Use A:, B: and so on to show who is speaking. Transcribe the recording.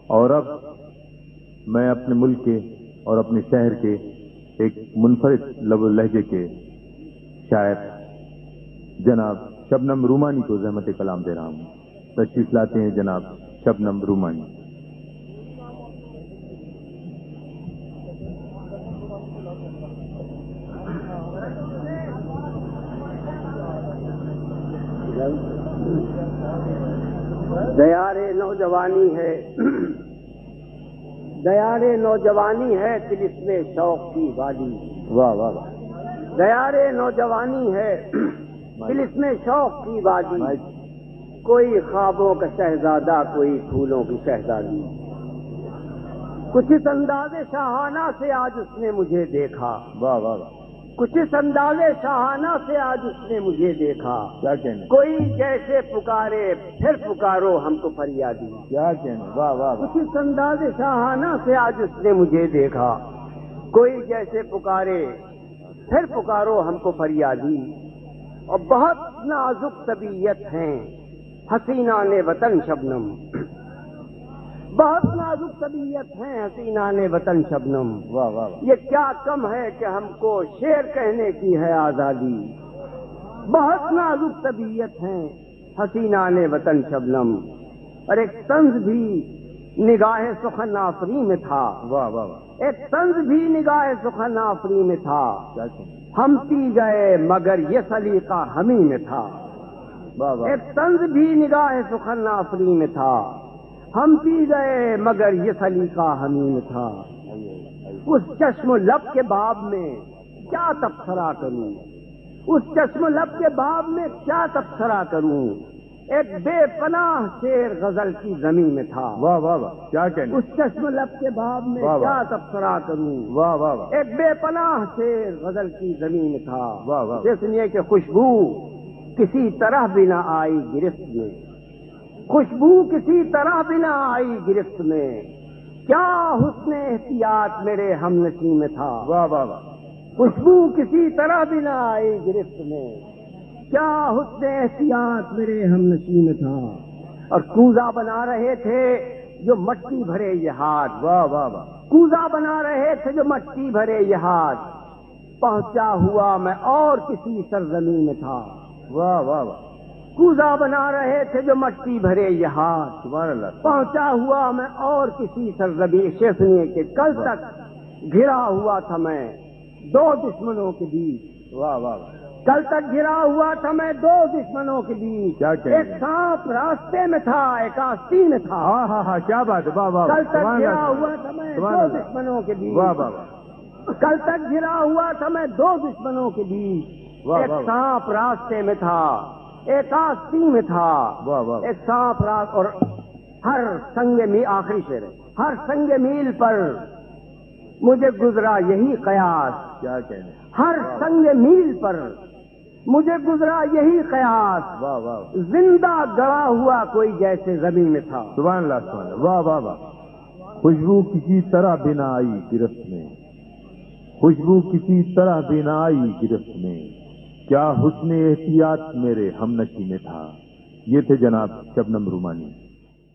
A: اور اب میں اپنے ملک کے اور اپنے شہر کے ایک منفرد لب و لہجے کے شاعر جناب شبنم رومانی کو زحمت کلام دے رہا ہوں. تشریف لاتے ہیں جناب شبنم رومانی.
B: دیار نوجوانی ہے دیار نوجوانی ہے طلسم شوق کی وادی.
A: واہ واہ واہ.
B: دیار نوجوانی ہے طلسم شوق کی وادی. کوئی خوابوں کا شہزادہ کوئی پھولوں کی شہزادی. کچھ اس انداز شاہانہ سے آج اس نے مجھے دیکھا.
A: واہ واہ واہ.
B: کچھ اس انداز شاہانہ سے آج اس نے مجھے دیکھا.
A: کیا کہنے.
B: کوئی جیسے پکارے پھر پکارو ہم کو فریادی.
A: کیا کہنے. واہ واہ واہ.
B: کچھ اس انداز شاہانہ سے آج اس نے مجھے دیکھا. کوئی جیسے پکارے پھر پکارو ہم کو فریادی. اور بہت نازک طبیعت ہیں حسینہ نے وطن شبنم. بہت نازک طبیعت ہیں حسینہ نے وطن شبنم.
A: واہ واہ واہ.
B: یہ کیا کم ہے کہ ہم کو شعر کہنے کی ہے آزادی. بہت نازک طبیعت ہیں حسینہ نے وطن شبنم. اور ایک طنز بھی نگاہ سخن آفری میں تھا.
A: واہ واہ واہ.
B: ایک طنز بھی نگاہ سخن آفری میں تھا.
A: کیا کہنے.
B: ہم پی گئے مگر یہ سلیقہ ہمیں میں تھا.
A: واہ واہ.
B: ایک طنز بھی نگاہ سخن آفری میں تھا. ہم پی گئے مگر یہ سلیقہ ہمیں میں تھا. اس چشم و لب کے باب میں کیا تبصرہ کروں. اس چشم و لب کے باب میں کیا تبصرہ کروں. ایک بے پناہ شیر غزل کی زمین میں تھا.
A: واہ واہ واہ. کیا کہنے.
B: اس چشم و لب کے باب میں
A: واہ واہ.
B: کیا تبصرہ کروں.
A: واہ واہ واہ.
B: ایک بے پناہ شیر غزل کی زمین میں تھا.
A: واہ واہ.
B: جس نے کہ خوشبو کسی طرح بھی نہ آئی گرفت میں. خوشبو کسی طرح بھی نہ آئی گرفت میں. کیا حسن احتیاط میرے ہم نشیں میں تھا.
A: واہ واہ واہ.
B: خوشبو کسی طرح بھی نہ آئی گرفت میں. کیا حسن احتیاط میرے ہم نشیں میں تھا. اور کوزہ بنا رہے تھے جو مٹی بھرے یہ ہاتھ.
A: واہ واہ واہ.
B: کوزہ بنا رہے تھے جو مٹی بھرے یہ ہاتھ. پہنچا ہوا میں اور کسی سرزمین میں تھا.
A: واہ واہ واہ.
B: کوزہ بنا رہے تھے جو مٹی بھرے یہ ہاتھ.
A: سبحان اللہ.
B: پہنچا ہوا میں اور کسی سرزمین. شیخ سنیے کہ کل تک گھرا ہوا تھا میں دو دشمنوں کے بیچ.
A: واہ واہ واہ.
B: کل تک گھرا ہوا تھا میں دو دشمنوں کے بیچ.
A: کیا کہنے.
B: ایک سانپ راستے میں تھا ایک آستین میں تھا.
A: ہاں ہاں ہاں. کیا بات ہے. واہ واہ.
B: کل تک
A: سبحان
B: گھرا
A: اللہ.
B: ہوا تھا میں
A: سبحان
B: دو
A: اللہ.
B: دشمنوں کے بیچ.
A: واہ واہ واہ.
B: کل تک گھرا ہوا تھا میں دو دشمنوں کے بیچ.
A: واہ
B: ایک
A: واہ.
B: سانپ راستے میں تھا ایک آستین میں تھا.
A: واہ واہ.
B: ایک سانپ راست. اور ہر سنگ میل آخری شعر ہے. ہر سنگ میل پر مجھے گزرا یہی قیاس.
A: کیا کہنے.
B: ہر سنگ میل پر مجھے گزرا یہی قیاس.
A: واہ واہ.
B: زندہ گڑا ہوا کوئی جیسے زمین میں تھا.
A: سبحان اللہ سبحان اللہ. واہ واہ واہ. خوشبو کسی طرح بھی نہ آئی گرفت میں. خوشبو کسی طرح بھی نہ آئی گرفت میں. کیا حسن احتیاط میرے ہم نشیں میں تھا. یہ تھے جناب شبنم رومانی.